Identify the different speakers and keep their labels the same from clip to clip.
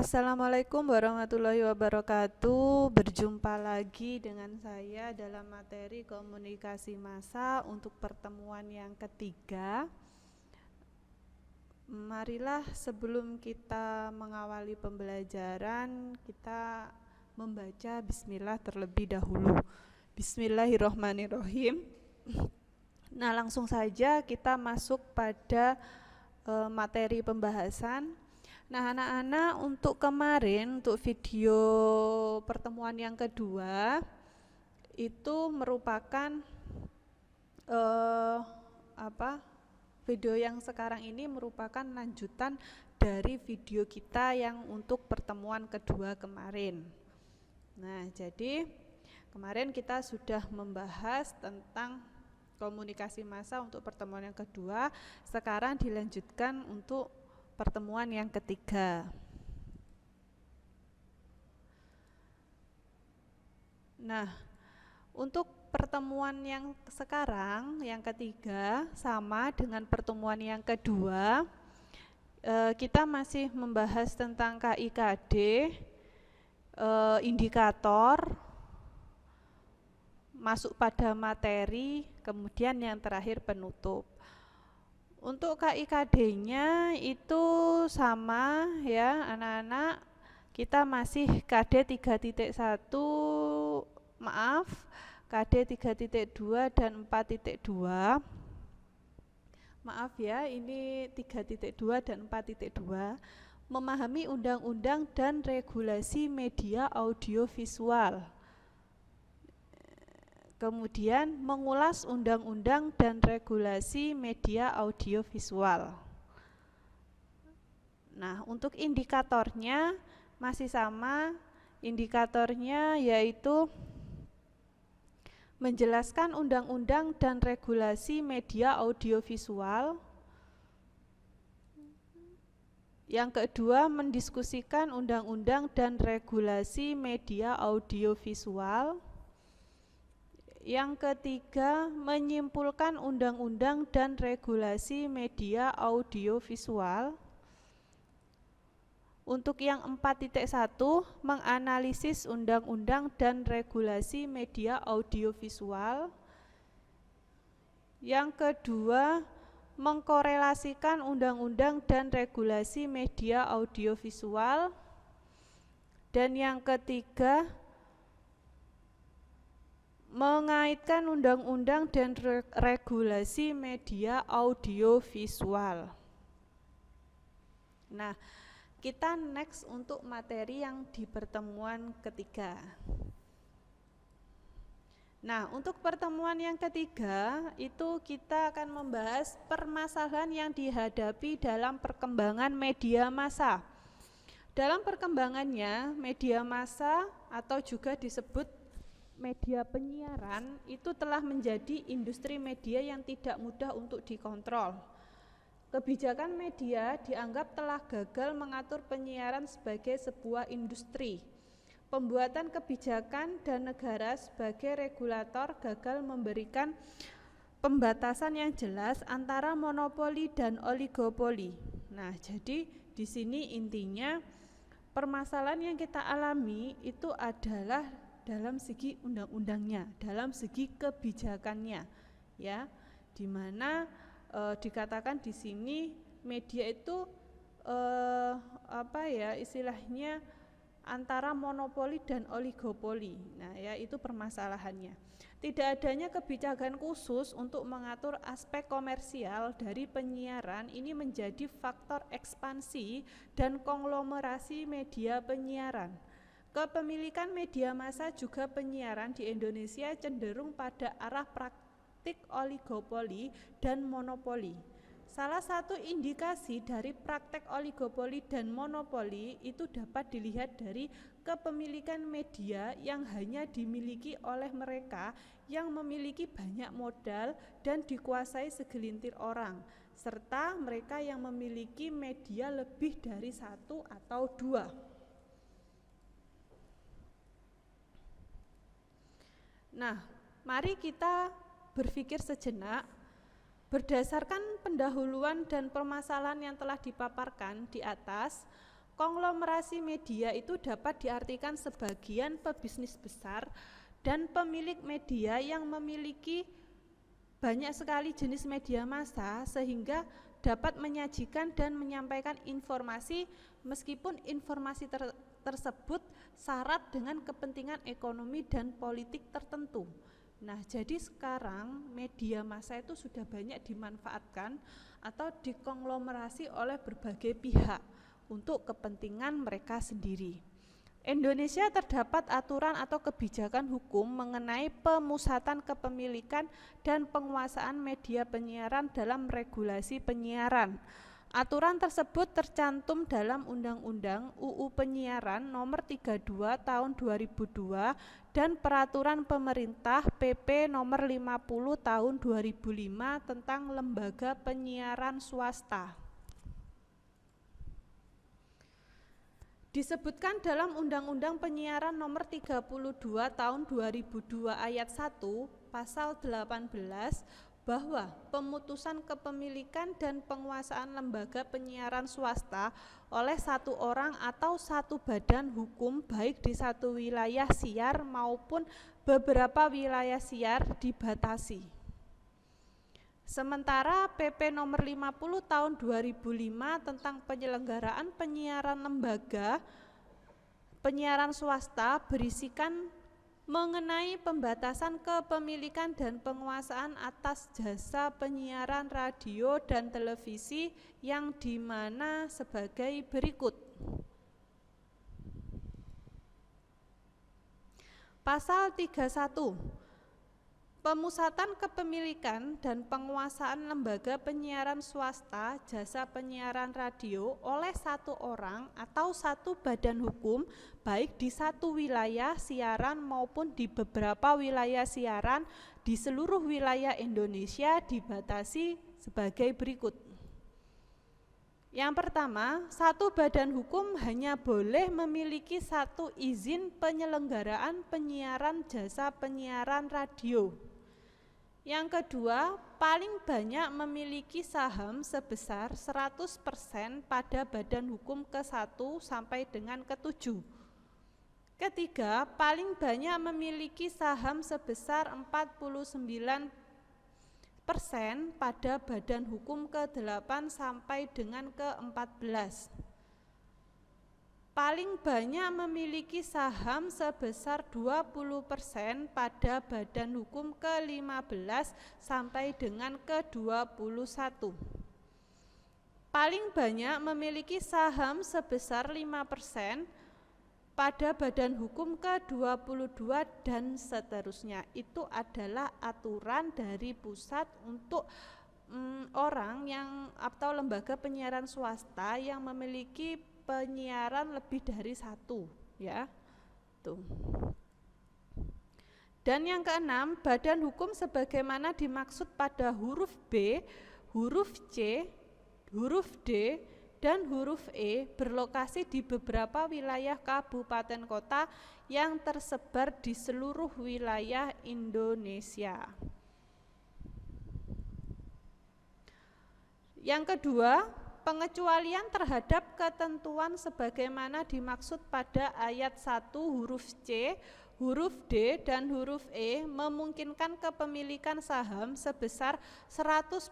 Speaker 1: Assalamualaikum warahmatullahi wabarakatuh. Berjumpa lagi dengan saya dalam materi komunikasi massa untuk pertemuan yang ketiga. Marilah sebelum kita mengawali pembelajaran, kita membaca bismillah terlebih dahulu. Bismillahirrahmanirrahim. Nah, langsung saja kita masuk pada materi pembahasan. Nah, anak-anak, untuk kemarin, untuk video pertemuan yang kedua, itu merupakan video yang sekarang ini merupakan lanjutan dari video kita yang untuk pertemuan kedua kemarin. Nah, jadi kemarin kita sudah membahas tentang komunikasi massa untuk pertemuan yang kedua, sekarang dilanjutkan untuk pertemuan yang ketiga. Nah, untuk pertemuan yang sekarang, yang ketiga, sama dengan pertemuan yang kedua, kita masih membahas tentang KIKD, indikator, masuk pada materi, kemudian yang terakhir penutup. Untuk KIKD-nya itu sama ya anak-anak, kita masih KD 3.1, maaf, KD 3.2 dan 4.2. Maaf ya, ini 3.2 dan 4.2. Memahami undang-undang dan regulasi media audiovisual. Kemudian mengulas undang-undang dan regulasi media audiovisual. Nah, untuk indikatornya masih sama, indikatornya yaitu menjelaskan undang-undang dan regulasi media audiovisual. Yang kedua, mendiskusikan undang-undang dan regulasi media audiovisual. Yang ketiga, menyimpulkan undang-undang dan regulasi media audiovisual. Untuk yang 4.1, menganalisis undang-undang dan regulasi media audiovisual. Yang kedua, mengkorelasikan undang-undang dan regulasi media audiovisual. Dan yang ketiga, mengaitkan undang-undang dan regulasi media audiovisual. Nah, kita next untuk materi yang di pertemuan ketiga. Nah, untuk pertemuan yang ketiga itu kita akan membahas permasalahan yang dihadapi dalam perkembangan media massa. Dalam perkembangannya, media massa atau juga disebut media penyiaran itu telah menjadi industri media yang tidak mudah untuk dikontrol. Kebijakan media dianggap telah gagal mengatur penyiaran sebagai sebuah industri. Pembuatan kebijakan dan negara sebagai regulator gagal memberikan pembatasan yang jelas antara monopoli dan oligopoli. Nah, jadi di sini intinya permasalahan yang kita alami itu adalah dalam segi undang-undangnya, dalam segi kebijakannya, ya, di mana dikatakan di sini media itu istilahnya antara monopoli dan oligopoli. Nah, ya, itu permasalahannya. Tidak adanya kebijakan khusus untuk mengatur aspek komersial dari penyiaran ini menjadi faktor ekspansi dan konglomerasi media penyiaran. Kepemilikan media massa juga penyiaran di Indonesia cenderung pada arah praktik oligopoli dan monopoli. Salah satu indikasi dari praktek oligopoli dan monopoli itu dapat dilihat dari kepemilikan media yang hanya dimiliki oleh mereka yang memiliki banyak modal dan dikuasai segelintir orang, serta mereka yang memiliki media lebih dari satu atau dua. Nah, mari kita berpikir sejenak berdasarkan pendahuluan dan permasalahan yang telah dipaparkan di atas, Konglomerasi media itu dapat diartikan sebagian pebisnis besar dan pemilik media yang memiliki banyak sekali jenis media massa sehingga dapat menyajikan dan menyampaikan informasi meskipun informasi tersebut syarat dengan kepentingan ekonomi dan politik tertentu. Nah, jadi sekarang media massa itu sudah banyak dimanfaatkan atau dikonglomerasi oleh berbagai pihak untuk kepentingan mereka sendiri. Indonesia terdapat aturan atau kebijakan hukum mengenai pemusatan kepemilikan dan penguasaan media penyiaran dalam regulasi penyiaran. Aturan tersebut tercantum dalam Undang-Undang UU Penyiaran Nomor 32 Tahun 2002 dan Peraturan Pemerintah PP Nomor 50 Tahun 2005 tentang lembaga penyiaran swasta. Disebutkan dalam Undang-Undang Penyiaran Nomor 32 Tahun 2002 Ayat 1 Pasal 18 bahwa pemutusan kepemilikan dan penguasaan lembaga penyiaran swasta oleh satu orang atau satu badan hukum baik di satu wilayah siar maupun beberapa wilayah siar dibatasi. Sementara PP Nomor 50 Tahun 2005 tentang penyelenggaraan penyiaran lembaga penyiaran swasta berisikan mengenai pembatasan kepemilikan dan penguasaan atas jasa penyiaran radio dan televisi yang dimana sebagai berikut. Pasal 31. Pemusatan kepemilikan dan penguasaan lembaga penyiaran swasta jasa penyiaran radio oleh satu orang atau satu badan hukum baik di satu wilayah siaran maupun di beberapa wilayah siaran di seluruh wilayah Indonesia dibatasi sebagai berikut. Yang pertama, satu badan hukum hanya boleh memiliki satu izin penyelenggaraan penyiaran jasa penyiaran radio. Yang kedua, paling banyak memiliki saham sebesar 100% pada badan hukum ke-1 sampai dengan ke-7. Ketiga, paling banyak memiliki saham sebesar 49% pada badan hukum ke-8 sampai dengan ke-14. Paling banyak memiliki saham sebesar 20% pada badan hukum ke-15 sampai dengan ke-21. Paling banyak memiliki saham sebesar 5% pada badan hukum ke-22 dan seterusnya. Itu adalah aturan dari pusat untuk orang yang atau lembaga penyiaran swasta yang memiliki penyiaran lebih dari satu, ya. Tuh. Dan yang keenam, badan hukum sebagaimana dimaksud pada huruf B, huruf C, huruf D, dan huruf E berlokasi di beberapa wilayah kabupaten kota yang tersebar di seluruh wilayah Indonesia. Yang kedua, pengecualian terhadap ketentuan sebagaimana dimaksud pada ayat 1 huruf C, huruf D, dan huruf E memungkinkan kepemilikan saham sebesar 100%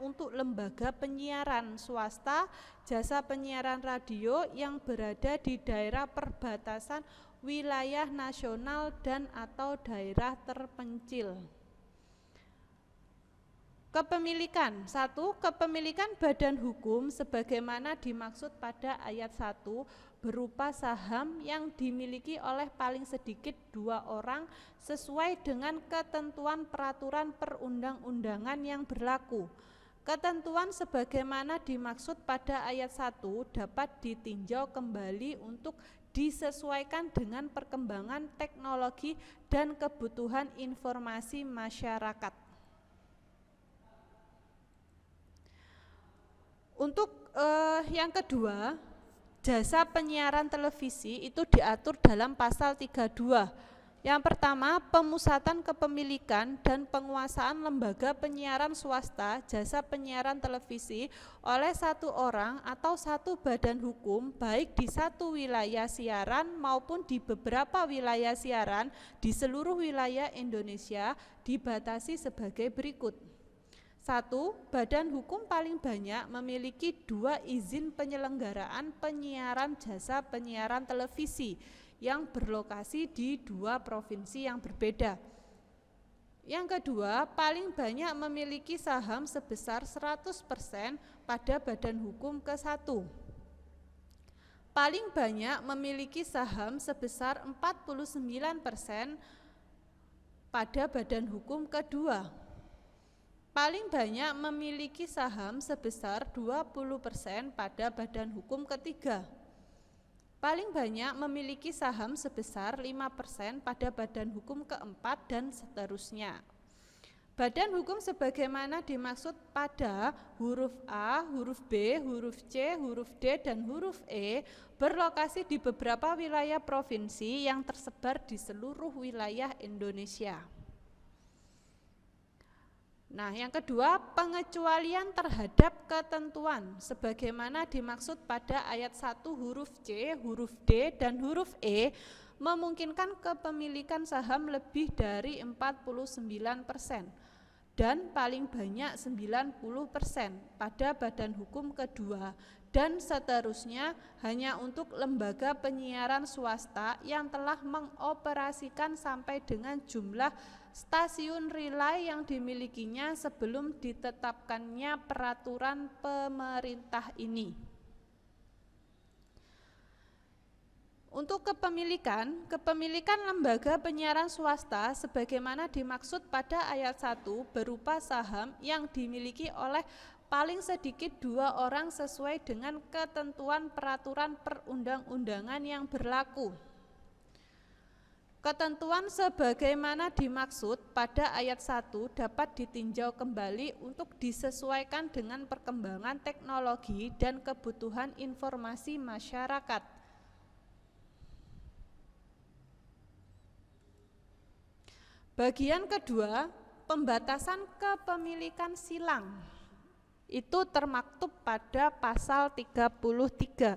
Speaker 1: untuk lembaga penyiaran swasta, jasa penyiaran radio yang berada di daerah perbatasan wilayah nasional dan atau daerah terpencil. Kepemilikan. 1. Kepemilikan badan hukum sebagaimana dimaksud pada ayat 1 berupa saham yang dimiliki oleh paling sedikit 2 orang sesuai dengan ketentuan peraturan perundang-undangan yang berlaku. Ketentuan sebagaimana dimaksud pada ayat 1 dapat ditinjau kembali untuk disesuaikan dengan perkembangan teknologi dan kebutuhan informasi masyarakat. Untuk yang kedua, jasa penyiaran televisi itu diatur dalam pasal 32 Yang pertama, pemusatan kepemilikan dan penguasaan lembaga penyiaran swasta jasa penyiaran televisi oleh satu orang atau satu badan hukum baik di satu wilayah siaran maupun di beberapa wilayah siaran di seluruh wilayah Indonesia dibatasi sebagai berikut. 1. Badan hukum paling banyak memiliki 2 izin penyelenggaraan penyiaran jasa penyiaran televisi yang berlokasi di 2 provinsi yang berbeda. Yang kedua, paling banyak memiliki saham sebesar 100% pada badan hukum ke-1. Paling banyak memiliki saham sebesar 49% pada badan hukum ke-2. Paling banyak memiliki saham sebesar 20% pada badan hukum ke-3. Paling banyak memiliki saham sebesar 5% pada badan hukum ke-4 dan seterusnya. Badan hukum sebagaimana dimaksud pada huruf A, huruf B, huruf C, huruf D, dan huruf E berlokasi di beberapa wilayah provinsi yang tersebar di seluruh wilayah Indonesia. Nah, yang kedua, pengecualian terhadap ketentuan sebagaimana dimaksud pada ayat 1 huruf C, huruf D, dan huruf E memungkinkan kepemilikan saham lebih dari 49% dan paling banyak 90% pada badan hukum kedua dan seterusnya hanya untuk lembaga penyiaran swasta yang telah mengoperasikan sampai dengan jumlah stasiun relay yang dimilikinya sebelum ditetapkannya peraturan pemerintah ini. Untuk kepemilikan lembaga penyiaran swasta sebagaimana dimaksud pada ayat 1 berupa saham yang dimiliki oleh paling sedikit 2 orang sesuai dengan ketentuan peraturan perundang-undangan yang berlaku. Ketentuan sebagaimana dimaksud pada ayat 1 dapat ditinjau kembali untuk disesuaikan dengan perkembangan teknologi dan kebutuhan informasi masyarakat. Bagian kedua, pembatasan kepemilikan silang. Itu termaktub pada pasal 33.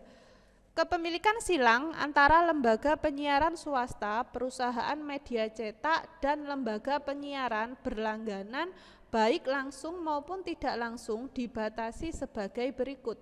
Speaker 1: Kepemilikan silang antara lembaga penyiaran swasta, perusahaan media cetak, dan lembaga penyiaran berlangganan baik langsung maupun tidak langsung dibatasi sebagai berikut.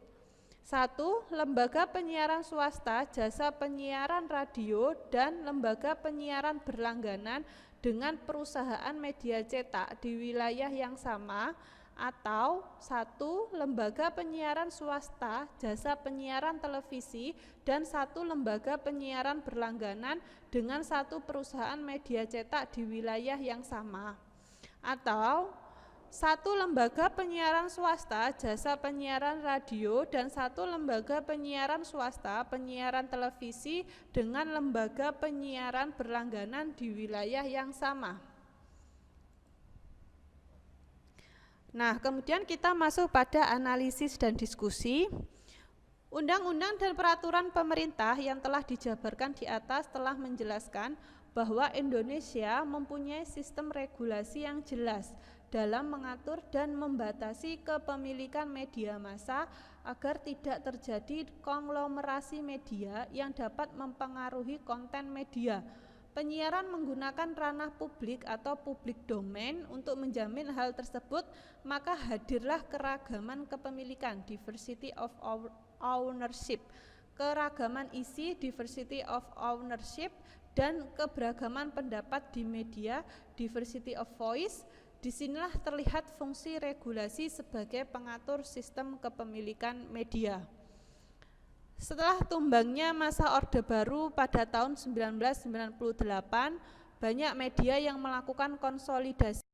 Speaker 1: 1. Lembaga penyiaran swasta, jasa penyiaran radio, dan lembaga penyiaran berlangganan dengan perusahaan media cetak di wilayah yang sama, atau 1. Lembaga penyiaran swasta, jasa penyiaran televisi, dan 1 lembaga penyiaran berlangganan dengan 1 perusahaan media cetak di wilayah yang sama, atau 1 lembaga penyiaran swasta, jasa penyiaran radio, dan 1 lembaga penyiaran swasta, penyiaran televisi dengan lembaga penyiaran berlangganan di wilayah yang sama. Nah, kemudian kita masuk pada analisis dan diskusi. Undang-undang dan peraturan pemerintah yang telah dijabarkan di atas telah menjelaskan bahwa Indonesia mempunyai sistem regulasi yang jelas dalam mengatur dan membatasi kepemilikan media massa agar tidak terjadi konglomerasi media yang dapat mempengaruhi konten media. Penyiaran menggunakan ranah publik atau public domain. Untuk menjamin hal tersebut, maka hadirlah keragaman kepemilikan, diversity of ownership, keragaman isi, diversity of ownership, dan keberagaman pendapat di media, diversity of voice. Disinilah terlihat fungsi regulasi sebagai pengatur sistem kepemilikan media. Setelah tumbangnya masa Orde Baru pada tahun 1998, banyak media yang melakukan konsolidasi